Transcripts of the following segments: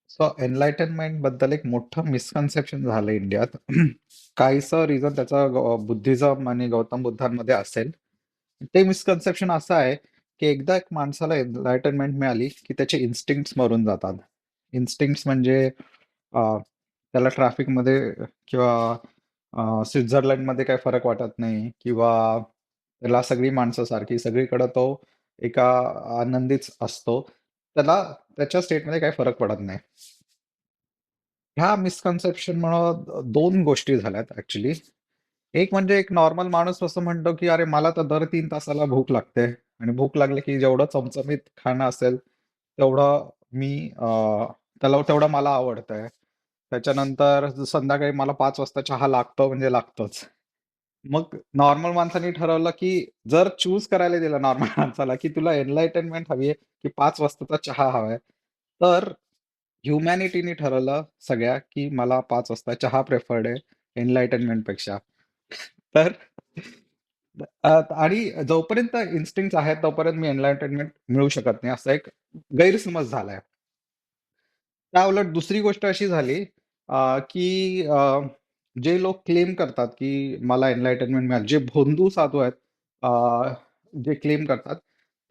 So enlightenment बद्दल एक मोठं मिसकन्सेप्शन झालं इंडियात. काहीसं रिझन त्याचं बुद्धिझम आणि गौतम बुद्धांमध्ये असेल. ते मिसकन्सेप्शन असं आहे की एकदा एक माणसाला एनलाइटनमेंट मिळाली की त्याचे इन्स्टिंक्ट्स मरून जातात. इन्स्टिंक्ट्स म्हणजे त्याला ट्रॅफिकमध्ये किंवा स्वित्झर्लंडमध्ये काही फरक वाटत नाही किंवा त्याला सगळी माणसं सारखी सगळीकडे तो एका आनंदीच असतो. त्याला त्याच्या स्टेटमध्ये काही फरक पडत नाही. ह्या मिसकन्सेप्शनमुळं दोन गोष्टी झाल्यात ऍक्च्युली. एक म्हणजे एक नॉर्मल माणूस असं म्हणतो की अरे मला तर दर 3 तासाला भूक लागते आणि भूक लागली की जेवढं चमचमीत खाणं असेल तेवढं मी त्याला तेवढं मला आवडतंय. त्याच्यानंतर संध्याकाळी मला 5 वाजता चहा लागतो म्हणजे लागतोच. मग नॉर्मल माणसाने ठरवलं की जर चूज करायला दिलं नॉर्मल माणसाला की तुला एनलाइटनमेंट हवी आहे की 5 वाजताचा चहा हवाय, तर ह्युमॅनिटीने ठरवलं सगळ्या की मला 5 वाजता चहा प्रेफर्ड आहे एनलाइटनमेंट पेक्षा. तर आणि जोपर्यंत इन्स्टिंक्ट आहेत तोपर्यंत मी एनलाइटनमेंट मिळू शकत नाही असा एक गैरसमज झालाय. त्या उलट दुसरी गोष्ट अशी झाली की जे लोक क्लेम करतात की मला एनलाइटनमेंट मिळालं, जे भोंदू साधू आहेत, जे क्लेम करतात,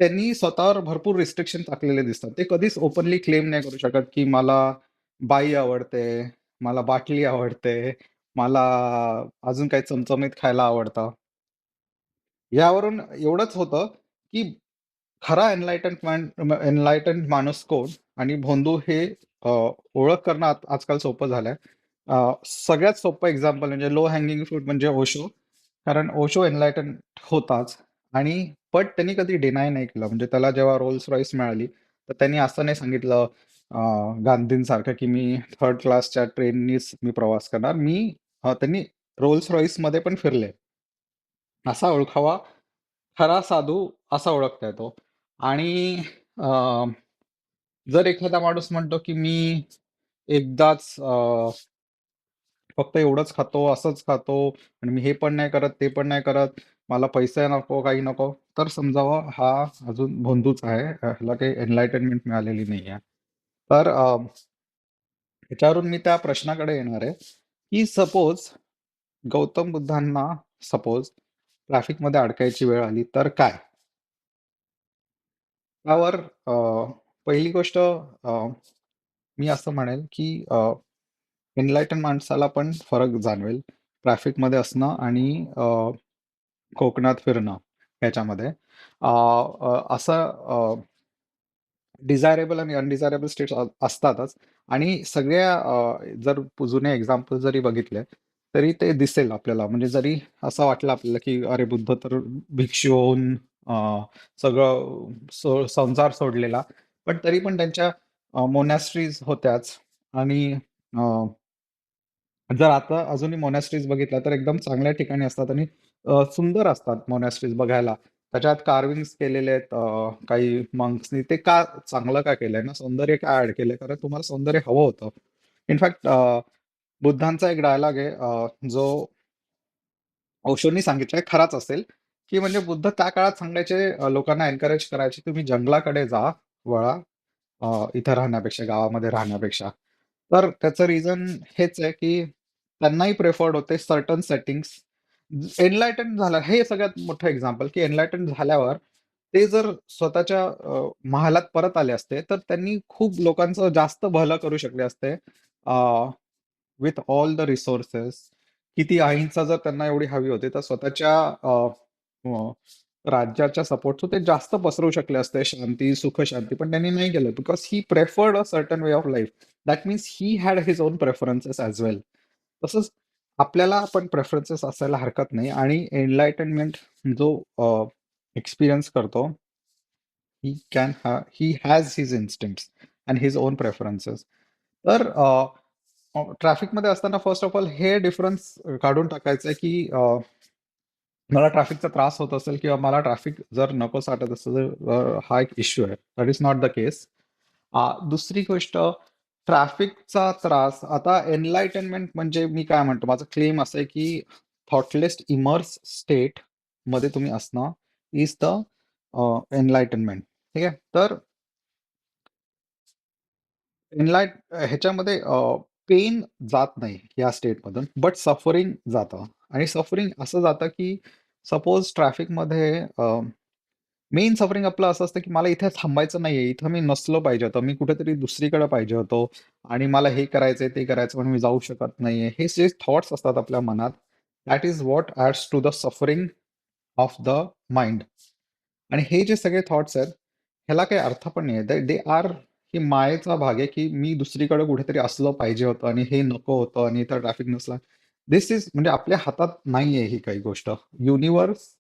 त्यांनी स्वतःवर भरपूर रिस्ट्रिक्शन टाकलेले दिसतात. ते कधीच ओपनली क्लेम नाही करू शकत की मला बाई आवडते, मला बाटली आवडते, मला अजून काही चमचमीत खायला आवडतं. यावरून एवढंच होतं की खरा एनलाइटन्ड माणूस कोण आणि भोंदू हे अ, ओळख करणं आजकाल सोपं झालंय. सगळ्यात सोपं एक्झाम्पल म्हणजे लो हँगिंग फ्रूट म्हणजे ओशो. कारण ओशो एनलाइटन होताच आणि त्यांनी कधी डिनाय नाही केलं. म्हणजे त्याला जेव्हा रोल्स रॉईस मिळाली तर त्यांनी असं नाही सांगितलं गांधींसारखं की मी थर्ड क्लासच्या ट्रेननीच मी प्रवास करणार. त्यांनी रोल्स रॉईसमध्ये पण फिरले. असा ओळखावा खरा साधू असा ओळखता येतो. आणि जर एखादा माणूस म्हणतो की मी एकदाच फक्त एवढंच खातो, असंच खातो आणि मी हे पण नाही करत, ते पण नाही करत, मला पैसे नको, काही नको, तर समजावं हा अजून भोंदूच आहे. ह्याला काही एनलाइटनमेंट मिळालेली नाही आहे. तर ह्याच्यावरून मी त्या प्रश्नाकडे येणार आहे की सपोज गौतम बुद्धांना सपोज ट्रॅफिकमध्ये अडकायची वेळ आली तर काय? त्यावर पहिली गोष्ट मी असं म्हणेल की एनलाइटन माणसाला पण फरक जाणवेल ट्रॅफिकमध्ये असणं आणि कोकणात फिरणं ह्याच्यामध्ये. असं डिझायरेबल आणि अनडिझायरेबल स्टेट्स असतातच. आणि सगळ्या जर जुने एक्झाम्पल जरी बघितले तरी ते दिसेल आपल्याला. म्हणजे जरी असं वाटलं आपल्याला की अरे बुद्ध तर भिक्षू होऊन सगळं संसार सोडलेला, पण तरी पण त्यांच्या मोनॅस्ट्रीज होत्याच. आणि जर आता अजूनही मोनॅस्ट्रीज बघितल्या तर एकदम चांगल्या ठिकाणी असतात आणि सुंदर असतात मोनॅस्ट्रीज बघायला. त्याच्यात कार्विंग्स केलेले आहेत काही मंक्सनी. ते का चांगलं का केलंय ना, सौंदर्य का ऍड केलंय? कारण तुम्हाला सौंदर्य हवं होतं. इनफॅक्ट बुद्धांचा एक डायलॉग आहे जो ओशोंनी सांगितलाय, खराच असेल, की म्हणजे बुद्ध त्या काळात सांगायचे, लोकांना एनकरेज करायचे, तुम्ही जंगलाकडे जा, वळा, इथं राहण्यापेक्षा, गावामध्ये राहण्यापेक्षा. तर त्याचं रिझन हेच आहे, की त्यांनाही प्रेफर्ड होते सर्टन सेटिंग्स. एनलायटन झालं हे सगळ्यात मोठं एक्झाम्पल, की एनलायटन झाल्यावर ते जर स्वतःच्या महालात परत आले असते, तर त्यांनी खूप लोकांचं जास्त भलं करू शकले असते. With all the resources. किती अहिंसा जर त्यांना एवढी हवी होती, तर स्वतःच्या अ, राज्याच्या सपोर्ट ते जास्त पसरवू शकले असते शांती, सुख शांती. पण त्यांनी नाही केलं because he preferred a certain way of life. That means he had his own preferences as well. तसंच आपल्याला पण प्रेफरन्सेस असायला हरकत नाही. आणि एनलायटनमेंट जो एक्सपिरियन्स करतो, he has his instincts and his own preferences. तर ट्रॅफिकमध्ये असताना फर्स्ट ऑफ ऑल हे डिफरन्स काढून टाकायचं आहे की मला ट्रॅफिकचा त्रास होत असेल किंवा मला ट्रॅफिक जर नकोस वाटत असेल तर हा एक इश्यू आहे. दॅट इज नॉट द केस. दुसरी गोष्ट, ट्रॅफिकचा त्रास आता एनलाइटनमेंट म्हणजे मी काय म्हणतो, माझं क्लेम असं आहे की थॉटलेस इमर्स स्टेट मध्ये तुम्ही असणं इज द एनलाइटनमेंट. ठीक आहे. तर एनलाइट ह्याच्यामध्ये पेन जात नाही या स्टेटमधून, बट सफरिंग जातं. आणि सफरिंग असं जातं, की सपोज ट्रॅफिकमध्ये मेन सफरिंग आपलं असं असतं, की मला इथे थांबायचं नाहीये. इथं मी नसलो पाहिजे होतं. मी कुठेतरी दुसरीकडे पाहिजे होतो आणि मला हे करायचंय, ते करायचं पण मी जाऊ शकत नाहीये. हे जे थॉट्स असतात आपल्या मनात, that is what adds to the suffering of the mind. आणि हे जे सगळे थॉट्स आहेत, ह्याला काही अर्थ पण नाही आहे. दे आर ही मायेचा भाग आहे, की मी दुसरीकडे कुठेतरी असलं पाहिजे होतं आणि हे नको होतं आणि इथं ट्रॅफिक नसला. धिस इज म्हणजे आपल्या हातात नाहीये ही काही गोष्ट. युनिव्हर्स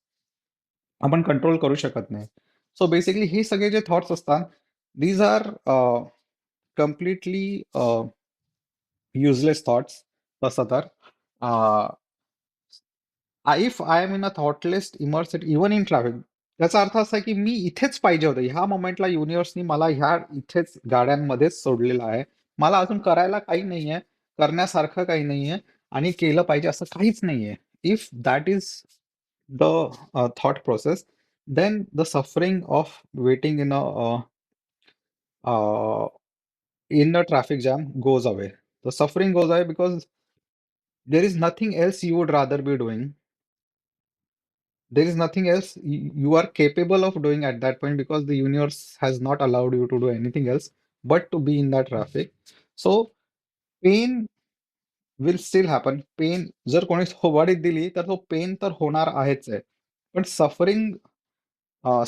आपण कंट्रोल करू शकत नाही. सो बेसिकली हे सगळे जे थॉट्स असतात, these are completely useless thoughts तसं तर. If I am in a thoughtless immersed even in travel, त्याचा अर्थ असा आहे की मी इथेच पाहिजे होतं. ह्या मोमेंटला युनिव्हर्सनी मला ह्या इथेच गाड्यांमध्येच सोडलेलं आहे. मला अजून करायला काही नाहीये, करण्यासारखं काही नाहीये आणि केलं पाहिजे असं काहीच नाहीये. If that is the thought process, then the suffering of waiting in a traffic jam goes away. The suffering goes away because there is nothing else you would rather be doing. There is nothing else you are capable of doing at that point because the universe has not allowed you to do anything else but to be in that traffic. So pain will still happen. Pain जर कोणी थोबाडीत दिली तर तो pen तर होणार आहेच आहे. पण suffering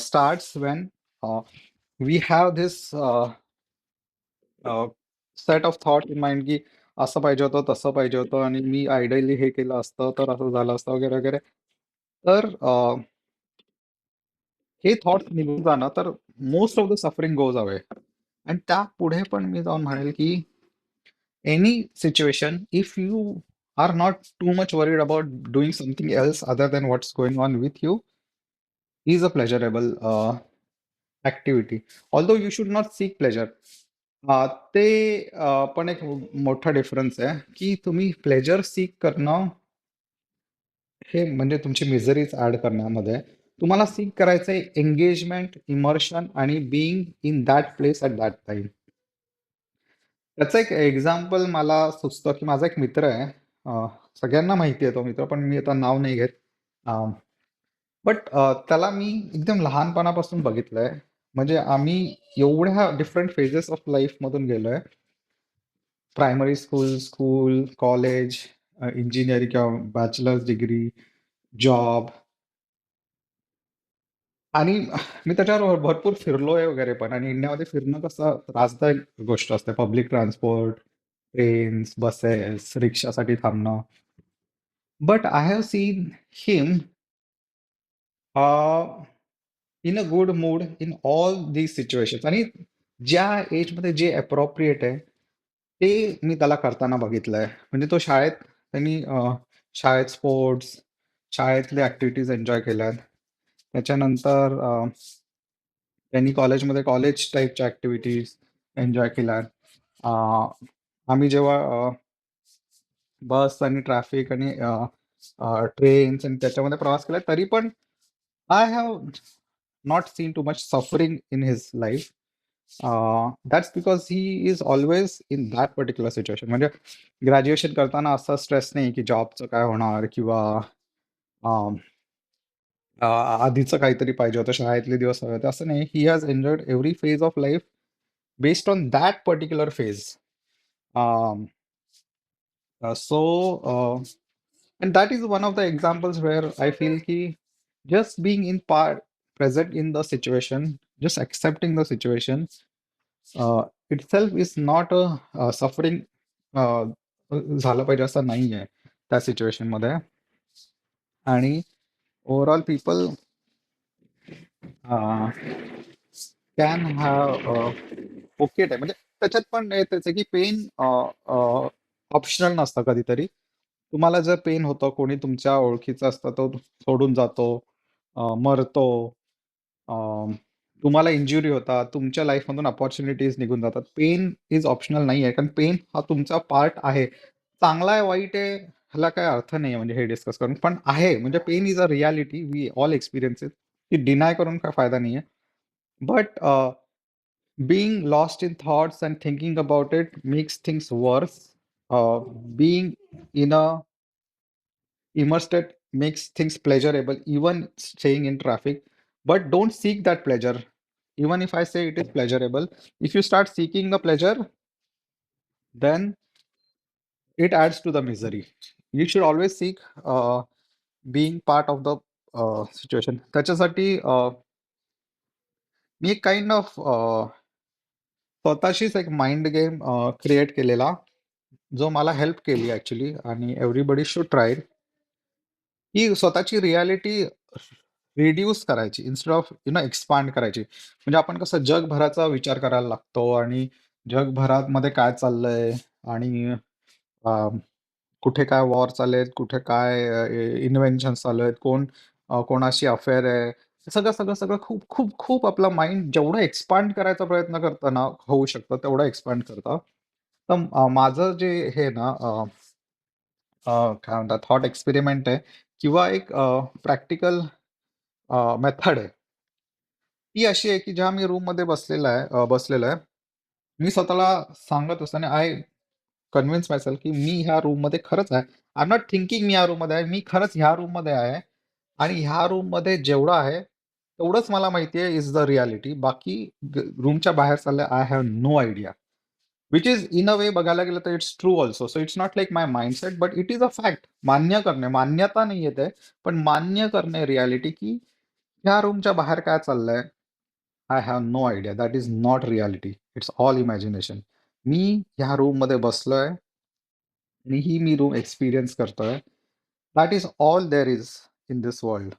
starts when we have this set of thought in mind, की असं पाहिजे होतं, तसं पाहिजे होतं आणि मी आयडियली हे केलं असतं तर असं झालं असतं वगैरे वगैरे. तर हे थॉट्स निघून जाणं तर most of the suffering goes away. आणि त्या पुढे पण मी जाऊन म्हणेल की any situation, if you are not too much worried about doing something else other than what's going on with you, is a pleasurable activity. Although you should not seek pleasure. ते पण एक मोठा डिफरन्स आहे, की तुम्ही pleasure sick करणं हे म्हणजे तुमची मिझरीज ऍड करण्यामध्ये आहे. तुम्हाला सीक करायचंय एंगेजमेंट, इमर्शन आणि being in that place at that time. त्याचं एक एक्झाम्पल मला सुचतं, की माझा एक मित्र आहे. सगळ्यांना माहिती आहे तो मित्र, पण मी आता नाव नाही घेत. बट त्याला मी एकदम लहानपणापासून बघितलंय. म्हणजे आम्ही एवढ्या डिफरंट फेजेस ऑफ लाईफमधून गेलोय. प्रायमरी स्कूल, कॉलेज, इंजिनिअरिंग किंवा बॅचलर्स डिग्री, जॉब. आणि मी त्याच्यावर भरपूर फिरलोय वगैरे पण. आणि इंडियामध्ये फिरणं कसं त्रासदायक गोष्ट असते. पब्लिक ट्रान्सपोर्ट, ट्रेन्स, बसेस, रिक्षासाठी थांबणं. But I have seen him in a good mood in all these situations. आणि ज्या एजमध्ये जे अप्रोप्रिएट आहे ते मी त्याला करताना बघितलंय. म्हणजे तो त्यांनी शाळेत स्पोर्ट्स, शाळेतले ऍक्टिव्हिटीज एन्जॉय केल्यात. त्याच्यानंतर त्यांनी कॉलेजमध्ये कॉलेज टाईपच्या ऍक्टिव्हिटीज एन्जॉय केल्यात. आम्ही जेव्हा बस आणि ट्रॅफिक आणि ट्रेन्स आणि त्याच्यामध्ये प्रवास केला तरी पण I have not seen too much suffering in his life. That's because he is always in that particular situation. म्हणजे ग्रॅज्युएशन करताना असा स्ट्रेस नाही की जॉबचं काय होणार किंवा अं, आधीचं काहीतरी पाहिजे होतं, शाळेतले दिवस हवे होते, असं नाही. He has enjoyed every phase of life based on that particular phase. So, and that is one of the examples where I feel ki just being in part present in the situation, just accepting the situation itself is not a suffering झालं पाहिजे असं नाही आहे त्या situation मध्ये. आणि overall people can have okay time. म्हणजे त्याच्यात पण त्याचं की पेन ऑप्शनल नसतं कधीतरी. तुम्हाला जर पेन होतं, कोणी तुमच्या ओळखीचा असतं, तो सोडून जातो, मरतो, अं, तुम्हाला इंजुरी होतात, तुमच्या लाईफमधून अपॉर्च्युनिटीज निघून जातात. पेन इज ऑप्शनल नाही आहे, कारण पेन हा तुमचा पार्ट आहे. चांगला आहे, वाईट आहे, ह्याला काय अर्थ नाही आहे म्हणजे हे डिस्कस करून. पण आहे म्हणजे pain is a reality, we all experience it. ती डिनाय करून काय फायदा नाही आहे. But Being lost in thoughts and thinking about it makes things worse. Being in a immersed state makes things pleasurable, even staying in traffic. But don't seek that pleasure. Even if I say it is pleasurable, if you start seeking the pleasure, then it adds to the misery. You should always seek being part of the situation. त्याच्यासाठी मी एक kind of स्वतःशीच एक mind game create केलेला, जो मला help केली actually आणि everybody should try it, की स्वतःची रिॲलिटी रिड्यूस करायची इन्स्टेड ऑफ एक्सपांड करायची. म्हणजे आपण कसं जगभराचा विचार करायला लागतो आणि जगभरामध्ये काय चाललंय आणि कुठे काय वॉर चालू आहेत, कुठे काय इन्व्हेन्शन्स चालू आहेत, कोण कोणाशी अफेअर आहे. हे सगळं, सगळं, सगळं खूप, खूप, खूप आपला माइंड जेवढं एक्सपांड करायचा प्रयत्न करतं ना, होऊ शकतं तेवढं एक्सपांड करतं. तर माझं जे हे ना काय म्हणतात थॉट एक्सपेरिमेंट आहे किंवा एक प्रॅक्टिकल मेथड आहे. ती अशी आहे की जेव्हा मी रूममध्ये बसलेलो आहे, मी स्वतःला सांगत असताना आय कन्व्हिन्स मायसेल्फ की मी ह्या रूममध्ये खरंच आहे. आय एम नॉट थिंकिंग मी या रूममध्ये आहे. मी खरंच ह्या रूममध्ये आहे आणि ह्या रूममध्ये जेवढं आहे, तेवढंच मला माहिती आहे इज द रिॲलिटी. बाकी रूमच्या बाहेर चाललंय I have no idea. Which is in a way बघायला गेलं तर it's true also. So it's not like my mindset but it is a fact. मान्य करणे, मान्यता नाही येते, पण मान्य करणे रिॲलिटी की ह्या रूमच्या बाहेर काय चाललंय I have no idea. That is not reality. It's all imagination. मी ह्या रूममध्ये बसलोय आणि ही मी रूम एक्सपिरियन्स करतोय. That is all there is in this world.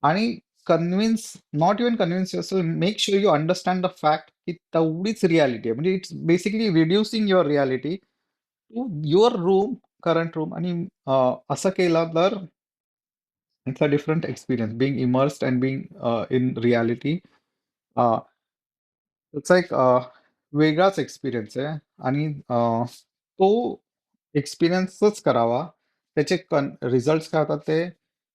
आणि convince not even convince yourself, make sure you understand the fact की तेवढीच रियालिटी आहे. म्हणजे it's basically reducing your reality to your room, current room. आणि असं केलं तर it's a different experience being immersed and being in reality. त्याचा एक वेगळाच एक्सपिरियन्स आहे आणि तो एक्सपिरियन्सच करावा. त्याचे रिझल्ट्स काय होतात ते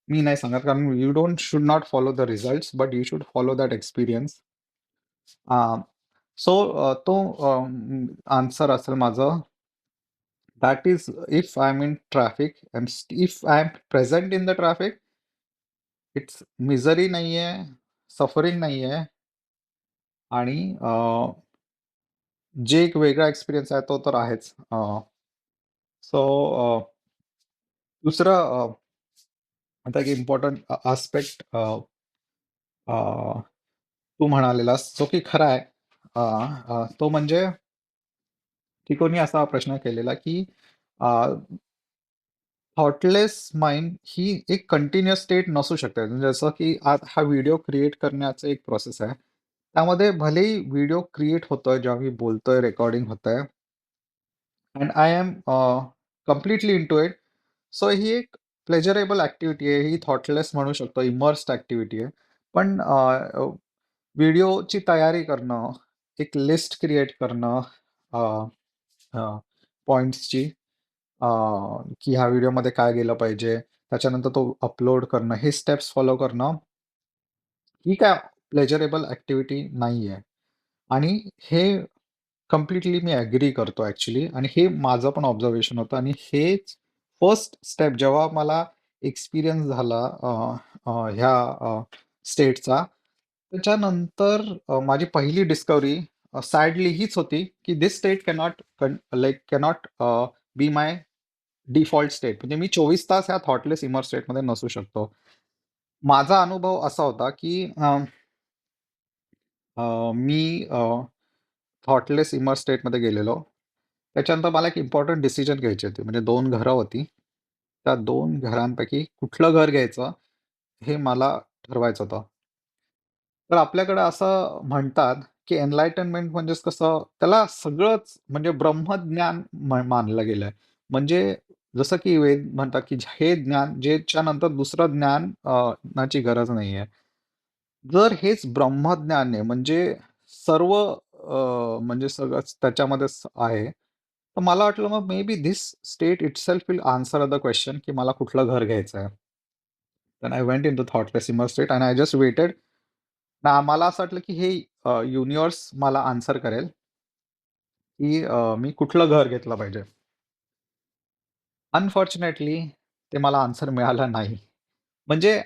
मी नाही सांगत, कारण you don't should not follow the results but you should follow that experience. So तो आन्सर असेल माझं. That is if I am in traffic and if I am present in the traffic, it's misery नाहीये, suffering नाहीये आणि जे एक वेगळा experience आहे तो तर आहेच. सो दुसरं आता एक इम्पॉर्टंट आस्पेक्ट तू म्हणालेलास जो की खरा आहे, तो म्हणजे की कोणी असा प्रश्न केलेला की थॉटलेस माइंड ही एक कंटिन्युअस स्टेट नसू शकते. म्हणजे जसं की आज हा व्हिडिओ क्रिएट करण्याचं एक प्रोसेस आहे. त्यामध्ये भलेही व्हिडिओ क्रिएट होतोय, जेव्हा मी बोलतोय, रेकॉर्डिंग होतंय and I am completely into it. So ही एक प्लेजरेबल ॲक्टिव्हिटी आहे. ही थॉटलेस म्हणू शकतो, इमर्स्ड ॲक्टिव्हिटी आहे. पण व्हिडिओची तयारी करणं, एक लिस्ट क्रिएट करणं पॉइंट्सची, की ह्या व्हिडिओमध्ये काय गेलं पाहिजे, त्याच्यानंतर तो अपलोड करणं, हे स्टेप्स फॉलो करणं, ही काय प्लेजरेबल ॲक्टिव्हिटी नाही आहे. आणि हे कम्प्लिटली मी ॲग्री करतो ॲक्चुअली आणि हे माझं पण ऑब्झर्वेशन होतं आणि हेच फर्स्ट स्टेप जेव्हा मला एक्सपिरियन्स झाला ह्या स्टेटचा, त्याच्यानंतर माझी पहिली डिस्कव्हरी सॅडली हीच होती की this state cannot be my default state. म्हणजे मी 24 तास ह्या थॉटलेस इमर स्टेटमध्ये नसू शकतो. माझा अनुभव असा होता की मी थॉटलेस इमर स्टेटमध्ये गेलेलो. त्याच्यानंतर मला एक इम्पॉर्टंट डिसिजन घ्यायची होती. म्हणजे 2 घरं होती. त्या 2 घरांपैकी कुठलं घर घ्यायचं हे मला ठरवायचं होतं. तर आपल्याकडे असं म्हणतात, की एनलाइटनमेंट म्हणजेच कसं त्याला सगळंच म्हणजे ब्रह्मज्ञान मानलं गेलंय. म्हणजे जसं की वेद म्हणतात, की हे ज्ञान ज्याच्यानंतर दुसरं ज्ञान नाची गरज नाहीये. जर हेच ब्रह्मज्ञान आहे म्हणजे सर्व म्हणजे सगळंच त्याच्यामध्येच आहे. तर मला वाटलं मग may be this state itself will answer the question की मला कुठलं घर घ्यायचं आहे. Then I went in to thoughtless immersed state and I just waited. मला असं वाटलं की हे युनिव्हर्स मला आन्सर करेल, की मी कुठलं घर घेतलं पाहिजे. अनफॉर्च्युनेटली ते मला आन्सर मिळालं नाही. म्हणजे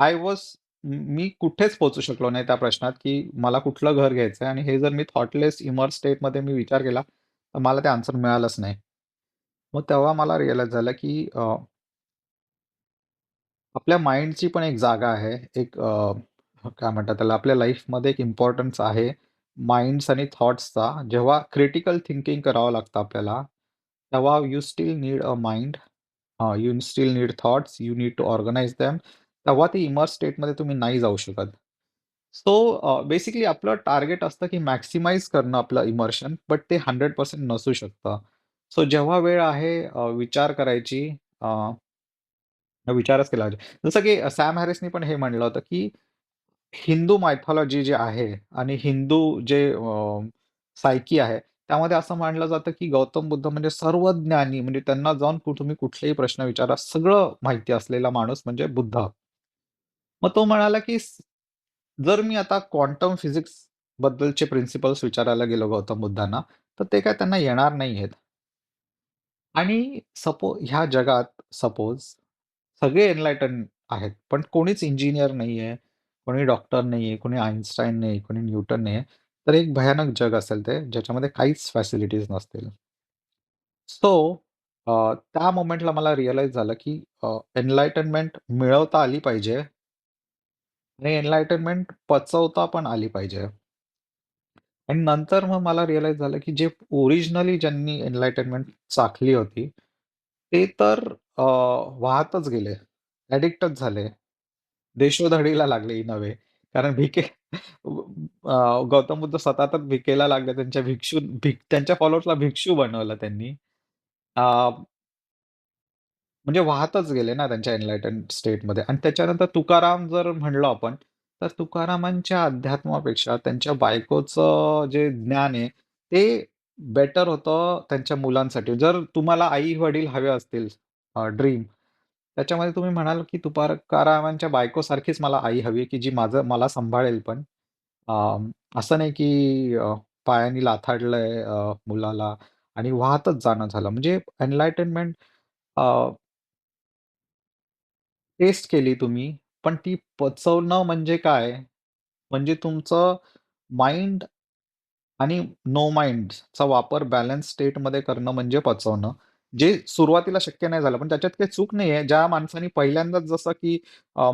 आय वॉज मी कुठेच पोहोचू शकलो नाही त्या प्रश्नात, की मला कुठलं घर घ्यायचंय आणि हे जर मी थॉटलेस इमर्स स्टेटमध्ये मी विचार केला, तर मला ते आन्सर मिळालंच नाही. मग तेव्हा मला रिअलाईज झालं, की आपल्या माइंडची पण एक जागा आहे. एक काय म्हणतात त्याला, आपल्या लाईफमध्ये एक इम्पोर्टन्स आहे माइंड्स आणि थॉट्सचा. जेव्हा क्रिटिकल थिंकिंग करावं लागतं आपल्याला, तेव्हा you still need a mind, you still need thoughts, you need to organise them. तेव्हा ते इमर्स स्टेटमध्ये तुम्ही नाही जाऊ शकत. सो बेसिकली आपलं टार्गेट असतं, की मॅक्सिमाइज करणं आपलं इमर्शन, बट ते 100% नसू शकतं. सो जेव्हा वेळ आहे विचार करायची, विचारच केला पाहिजे. जसं की सॅम हॅरिसनी पण हे म्हणलं होतं, की हिंदू मायथॉलॉजी जे आहे आणि हिंदू जे सायकी आहे, त्यामध्ये असं मानलं जातं, की गौतम बुद्ध म्हणजे सर्वज्ञानी, म्हणजे त्यांना जाऊन तुम्ही कुठलेही प्रश्न विचारा, सगळं माहिती असलेला माणूस म्हणजे बुद्ध. मग तो म्हणाला, की जर मी आता क्वांटम फिजिक्स बद्दलचे प्रिन्सिपल्स विचारायला गेलो गौतम बुद्धांना, तर ते काय त्यांना येणार नाहीयेत. आणि ह्या जगात सपोज सगळे एनलाइटन आहेत, पण कोणीच इंजिनिअर नाहीये, कोणी डॉक्टर नाहीये, कोणी आइन्स्टाईन नाही, कोणी न्यूटन नाहीये. तर एक भयानक जग असेल ते, ज्याच्यामध्ये काहीच फॅसिलिटीज नसतील. सो त्या मोमेंटला मला रिअलाईज झालं, की एनलाइटनमेंट मिळवता आली पाहिजे आणि एनलाइटनमेंट पचवता पण आली पाहिजे. आणि नंतर मग मला रिअलाईज झालं, की जे ओरिजिनली ज्यांनी एनलाइटनमेंट चाखली होती, ते तर वाहतच गेले. ॲडिक्टच झाले. देशोधडीला लागले इन अ वे. कारण गौतम बुद्ध स्वतः तर भिकेला लागले. त्यांच्या फॉलोअर्सला भिक्षू बनवलं त्यांनी. अ, म्हणजे वाहतच गेले ना त्यांच्या एनलाइटन स्टेटमध्ये. आणि त्याच्यानंतर तुकाराम जर म्हणलो आपण, तर तुकारामांच्या अध्यात्मापेक्षा त्यांच्या बायकोचं जे ज्ञान आहे, ते बेटर होतं त्यांच्या मुलांसाठी. जर तुम्हाला आई-वडील हवे असतील, ड्रीम, त्याच्यामध्ये तुम्ही म्हणाल, की तुकारामांच्या बायकोसारखीच मला आई हवी, की जी मला सांभाळेल पण. अ, असं नाही, की पायानी लाथाडलंय मुलाला आणि वाहतच जाणं झालं. म्हणजे एनलाइटनमेंट टेस्ट केली तुम्ही, पण ती पचवणं म्हणजे काय? म्हणजे तुमचं माइंड आणि नो माइंडचा वापर बॅलन्स स्टेटमध्ये करणं म्हणजे पचवणं. जे सुरुवातीला शक्य नाही झालं, पण त्याच्यात काही चूक नाहीये. ज्या माणसाने पहिल्यांदाच जसं की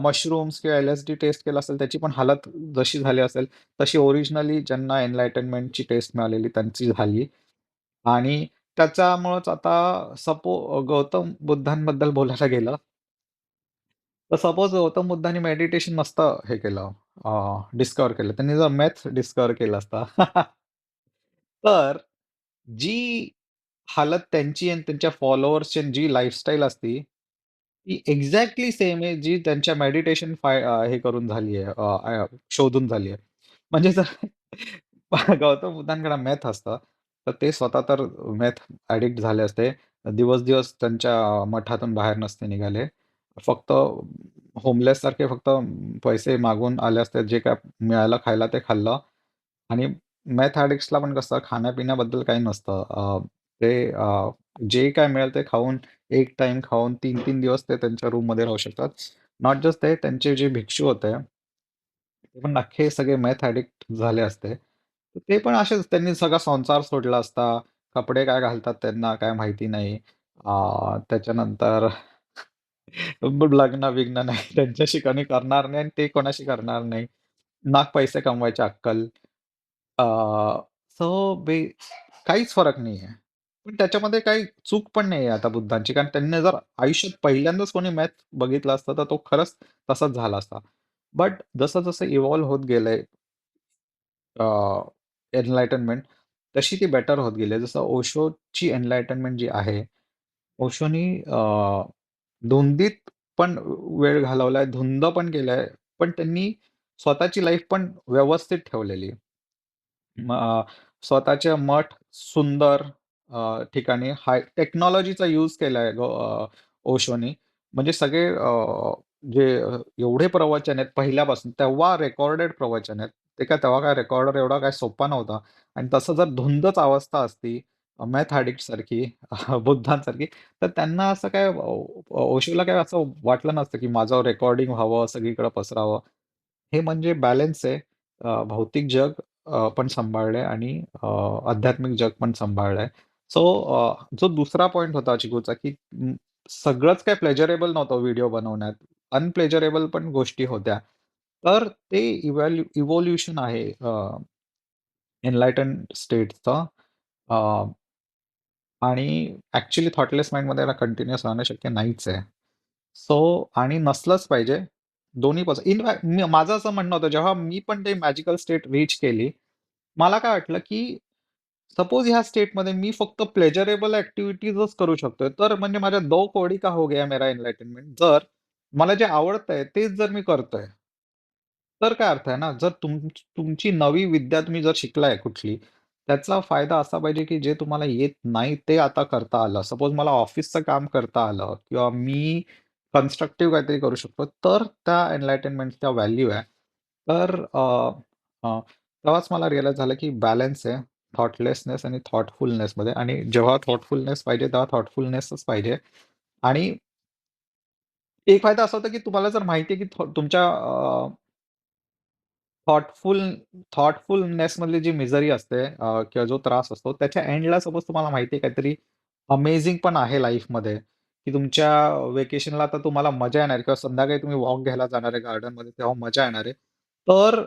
मशरूम्स किंवा एल-एस-डी टेस्ट केलं असेल, त्याची पण हालत जशी झाली असेल, तशी ओरिजिनली ज्यांना एनलाइटनमेंटची टेस्ट मिळालेली त्यांची झाली. आणि त्याच्यामुळंच आता गौतम बुद्धांबद्दल बोलायला गेलं, तर सपोज गौतम बुद्धांनी मेडिटेशन मस्त हे केलं, डिस्कव्हर केलं. त्यांनी जर मेथ डिस्कव्हर केला असता, तर जी हालत त्यांची आणि त्यांच्या फॉलोअर्सची जी लाईफस्टाईल असती, ती एक्झॅक्टली सेम आहे, जी त्यांच्या मेडिटेशन हे करून झाली आहे, शोधून झाली आहे. म्हणजे जर गौतम बुद्धांकडे मेथ असतं, तर ते स्वतः तर मेथ ॲडिक्ट झाले असते. दिवस-दिवस त्यांच्या मठातून बाहेर नसते निघाले. फक्त होमलेससारखे फक्त पैसे मागून आले असते. जे काय मिळालं खायला ते खाल्लं आणि मेथ ॲडिक्ट्सला पण कसं खाण्यापिण्याबद्दल काही नसतं. ते जे काय मिळेल ते खाऊन, एक टाईम खाऊन 3-3 दिवस ते त्यांच्या रूममध्ये राहू शकतात. नॉट जस्ट ते, त्यांचे जे भिक्षू होते, ते पण अख्खे सगळे मेथ ॲडिक्ट झाले असते. तर ते पण असेच त्यांनी सगळा संसार सोडला असता. कपडे काय घालतात त्यांना काय माहिती नाही. त्याच्यानंतर लग्न-बिग्न नाही त्यांच्याशी कोणी करणार नाही आणि ते कोणाशी करणार नाही. ना पैसे कमवायची अक्कल. अ, सो काहीच फरक नाहीये. पण त्याच्यामध्ये काही चूक पण नाहीये आता बुद्धांची. कारण त्यांनी जर आयुष्यात पहिल्यांदाच कोणी मॅथ बघितलं असतं, तर तो खरंच तसाच झाला असता. बट जसं-जसं इव्हॉल्व होत गेलंय एनलाइटनमेंट, तशी ती बेटर होत गेली आहे. जसं ओशोची एनलाइटनमेंट जी आहे, ओशोनी धुंदीत पण वेळ घालवलाय, धुंद पण केलाय, पण त्यांनी स्वतःची लाईफ पण व्यवस्थित ठेवलेली. स्वतःचे मठ सुंदर ठिकाणी टेक्नॉलॉजीचा यूज केलाय ओशोनी. म्हणजे सगळे जे एवढे प्रवचन आहेत पहिल्यापासून, तेव्हा रेकॉर्डेड प्रवचन आहेत. ते काय तेव्हा काय रेकॉर्डर एवढा काय सोपा नव्हता आणि तसं जर धुंदच अवस्था असती मॅथ सारखी बुद्धांसारखी, तर त्यांना असं काय ओशोला काय असं वाटलं नसतं, की माझं रेकॉर्डिंग व्हावं, सगळीकडे पसरावं. हे म्हणजे बॅलन्स आहे. भौतिक जग पण सांभाळलंय आणि आध्यात्मिक जग पण सांभाळलंय. सो जो दुसरा पॉइंट होता चिकूचा, की सगळंच काही प्लेजरेबल नव्हतं व्हिडिओ बनवण्यात. अनप्लेजरेबल पण गोष्टी होत्या. तर ते इव्होल्यूशन आहे एनलाइटन स्टेटचं. आणि ॲक्चुअली थॉटलेस माइंडमध्ये याला कंटिन्यूअस राहणं शक्य नाहीच आहे. सो आणि नसलंच पाहिजे. दोन्ही इनफॅक्ट माझं असं म्हणणं होतं, जेव्हा मी पण ते मॅजिकल स्टेट रीच केली, मला काय वाटलं, की सपोज ह्या स्टेटमध्ये मी फक्त प्लेजरेबल ॲक्टिव्हिटीजच करू शकतोय, तर म्हणजे माझ्या 2 कौड़ी का हो गया मेरा एनलाइटनमेंट. जर मला जे आवडतंय तेच जर मी करतोय, तर काय अर्थ आहे ना? जर तुमची नवी विद्या तुम्ही जर शिकलाय कुठली, त्याचा फायदा असा पाहिजे, की जे तुम्हाला येत नाही ते आता करता आलं. सपोज मला ऑफिसचं काम करता आलं किंवा मी कन्स्ट्रक्टिव्ह काहीतरी करू शकतो, तर त्या एनलाइटनमेंटचा व्हॅल्यू आहे. तर अ, तेव्हाच मला रिअलाईज झालं, की बॅलन्स आहे थॉटलेसनेस आणि थॉटफुलनेसमध्ये आणि जेव्हा थॉटफुलनेस पाहिजे, तेव्हा थॉटफुलनेसच पाहिजे. आणि एक फायदा असा होता, की तुम्हाला जर माहिती आहे, की तुमच्या थॉटफुल थॉटफुलनेसमधली जी मिझरी असते किंवा जो त्रास असतो, त्याच्या एंडला सपोज तुम्हाला माहिती आहे काहीतरी अमेझिंग पण आहे लाईफमध्ये, की तुमच्या व्हेकेशनला आता तुम्हाला मजा येणार आहे किंवा संध्याकाळी तुम्ही वॉक घ्यायला जाणार आहे गार्डनमध्ये, तेव्हा मजा येणार आहे. तर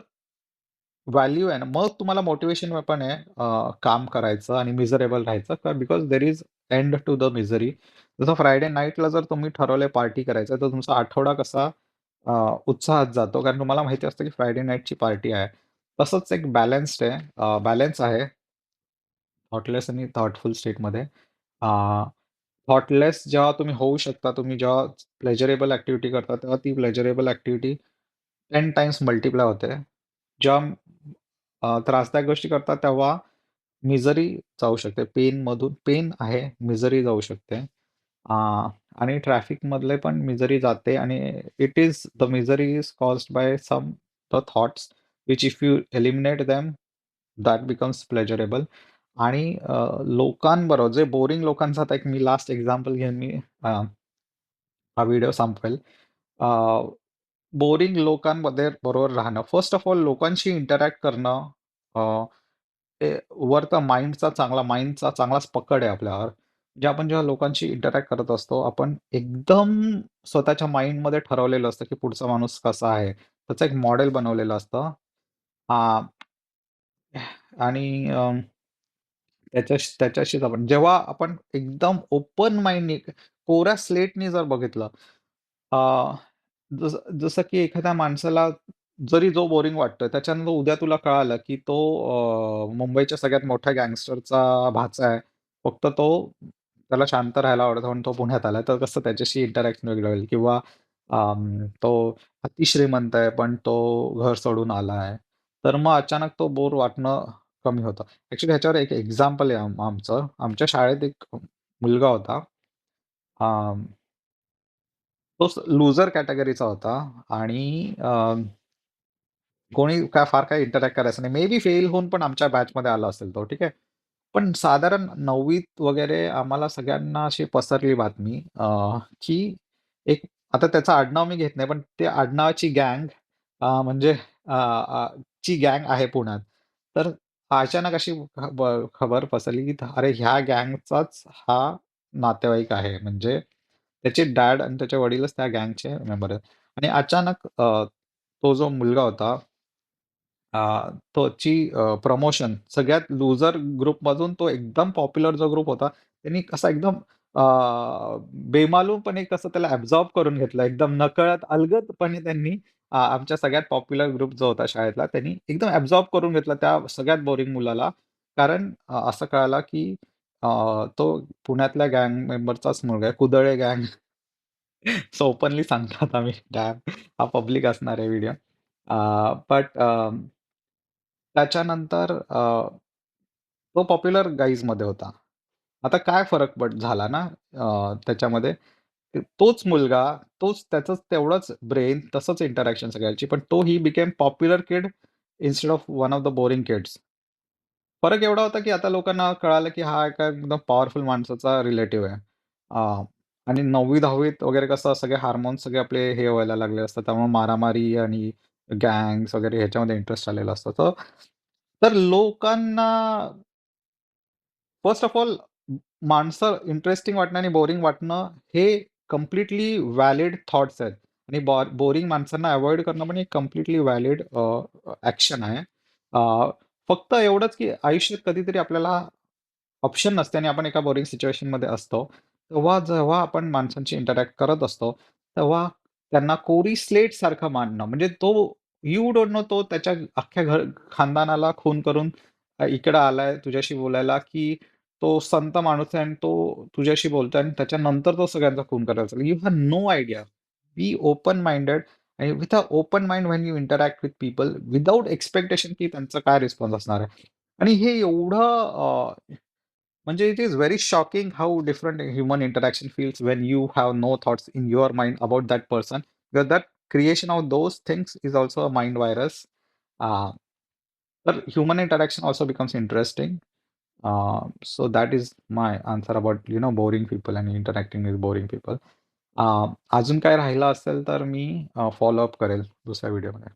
व्हॅल्यू आहे ना, मग तुम्हाला मोटिव्हेशन पण आहे काम करायचं आणि मिझरेबल राहायचं का because there is end to the misery. जसं फ्रायडे नाईटला जर तुम्ही ठरवलंय पार्टी करायचं, तर तुमचा आठवडा कसा अ, उत्साहात जातो कारण तुम्हाला माहिती असतं की फ्रायडे नाईटची पार्टी आहे. तसंच एक बॅलन्स्ड आहे बॅलन्स आहे थॉटलेस आणि थॉटफुल स्टेटमध्ये. थॉटलेस जेव्हा तुम्ही होऊ शकता, तुम्ही जेव्हा प्लेजरेबल ॲक्टिव्हिटी करता, तेव्हा ती प्लेजरेबल ॲक्टिव्हिटी 10 टाइम्स मल्टिप्लाय होते. जेव्हा त्रासदायक गोष्टी करतात, तेव्हा मिझरी जाऊ शकते. पेनमधून पेन आहे, मिझरी जाऊ शकते. अ, आणि ट्रॅफिकमधले पण मिझरी जाते आणि it is the misery is caused by some the thoughts which if you eliminate them that becomes pleasurable. आणि लोकांबरोबर जे बोरिंग लोकांचा आता एक मी लास्ट एक्झाम्पल घेईन मी हा व्हिडिओ संपवेल. बोरिंग लोकांमध्ये बरोबर राहणं. फर्स्ट ऑफ ऑल लोकांशी इंटरॅक्ट करणं ते वर तर माइंडचा चांगलाच पकड आहे आपल्यावर. म्हणजे आपण जेव्हा लोकांशी इंटरॅक्ट करत असतो, आपण एकदम स्वतःच्या माइंडमध्ये ठरवलेलं असतं, की पुढचा माणूस कसा आहे. त्याचं एक मॉडेल बनवलेलं असतं. आ, आणि त्याच्याशीच आपण जेव्हा आपण एकदम ओपन माइंडनी कोऱ्या स्लेटनी जर बघितलं, अ, जसं जसं की एखाद्या माणसाला जरी जो बोरिंग वाटतोय, त्याच्यानंतर उद्या तुला कळालं, की तो मुंबईच्या सगळ्यात मोठ्या गँगस्टरचा भाचा आहे. फक्त तो त्याला शांत राहायला आवडतं म्हणून तो पुण्यात आलाय. तर कसं त्याच्याशी इंटरॅक्शन वेगळं होईल किंवा तो अतिश्रीमंत आहे, पण तो घर सोडून आलाय. तर मग अचानक तो बोर वाटणं कमी होतं. ॲक्चुअली ह्याच्यावर एक एक्झाम्पल आहे आमचं. आमच्या शाळेत एक मुलगा होता. अं, तो लूजर कॅटेगरीचा होता आणि कोणी काय फार काही इंटरॅक्ट करायचं नाही. मे बी फेल होऊन पण आमच्या बॅचमध्ये आला असेल तो, ठीक आहे. पण साधारण 9वीत वगैरे आम्हाला सगळ्यांना अशी पसरली बातमी की एक आता त्याचं आडनाव मी घेत नाही, पण त्या आडनावाची गँग म्हणजे अ, अ, ची गँग आहे पुण्यात. तर अचानक अशी खबर पसरली, की अरे ह्या गँगचाच हा नातेवाईक आहे. म्हणजे त्याचे डॅड आणि त्याचे वडीलच त्या गँगचे मेंबर आहेत. आणि अचानक तो जो मुलगा होता त्याची प्रमोशन सगळ्यात लूजर ग्रुपमधून तो एकदम पॉप्युलर जो ग्रुप होता, त्यांनी कसा एकदम अ, बेमालूमपणे कसं त्याला ॲब्झॉर्ब करून घेतलं. एकदम नकळत, अलगदपणे त्यांनी आमच्या सगळ्यात पॉप्युलर ग्रुप जो होता शाळेतला, त्यांनी एकदम ॲब्झॉर्ब करून घेतलं त्या सगळ्यात बोरिंग मुलाला. कारण असं कळालं की अ, तो पुण्यातल्या गँग मेंबरचाच मुलगा आहे. कुदळे गँग. सो ओपनली सांगतात आम्ही. डॅम! हा पब्लिक असणार आहे व्हिडिओ. बट त्याच्यानंतर तो पॉप्युलर गाईजमध्ये होता. आता काय फरक झाला ना त्याच्यामध्ये, तोच मुलगा, तोच त्याचंच तेवढंच ब्रेन, तसंच इंटरॅक्शन सगळ्यांची, पण तो he became popular kid instead of one of the boring kids. फरक एवढा होता, की आता लोकांना कळालं, की हा एका एकदम पॉवरफुल माणसाचा रिलेटिव्ह आहे. अ, आणि 9वी-10वीत वगैरे कसं सगळे हार्मोन्स सगळे आपले हे व्हायला लागले असतात. त्यामुळे मारामारी आणि गँग्स वगैरे ह्याच्यामध्ये इंटरेस्ट आलेला असतो. तर तर लोकांना फर्स्ट ऑफ ऑल माणसं इंटरेस्टिंग वाटणं आणि बोरिंग वाटणं हे कंप्लीटली व्हॅलिड थॉट्स आहेत आणि बोरिंग माणसांना अव्हॉइड करणं पण एक कंप्लीटली व्हॅलिड ॲक्शन आहे. फक्त एवढंच की आयुष्यात कधीतरी आपल्याला ऑप्शन नसते आणि आपण एका बोरिंग सिच्युएशनमध्ये असतो. तेव्हा जेव्हा आपण माणसांशी इंटरॅक्ट करत असतो, तेव्हा त्यांना कोरी स्लेट सारखं मानणं म्हणजे तो यू डोंट नो तो त्याच्या अख्ख्या खानदानाला खून करून इकडं आलाय तुझ्याशी बोलायला, की तो संत माणूस आहे आणि तो तुझ्याशी बोलतोय आणि त्याच्यानंतर तो सगळ्यांचा खून करायला चालला. You have no idea. Be open minded आणि with a open mind when you interact with people without expectation की त्यांचा काय रिस्पॉन्स असणार आहे. आणि हे एवढं म्हणजे it is very shocking how different human interaction feels when you have no thoughts in your mind about that person. Because that creation of those things is also a mind virus. तर human interaction also becomes interesting. So that is my answer about boring people and interacting with boring people. अजून काय राहिलं असेल तर मी follow up करेल दुसऱ्या व्हिडिओमध्ये.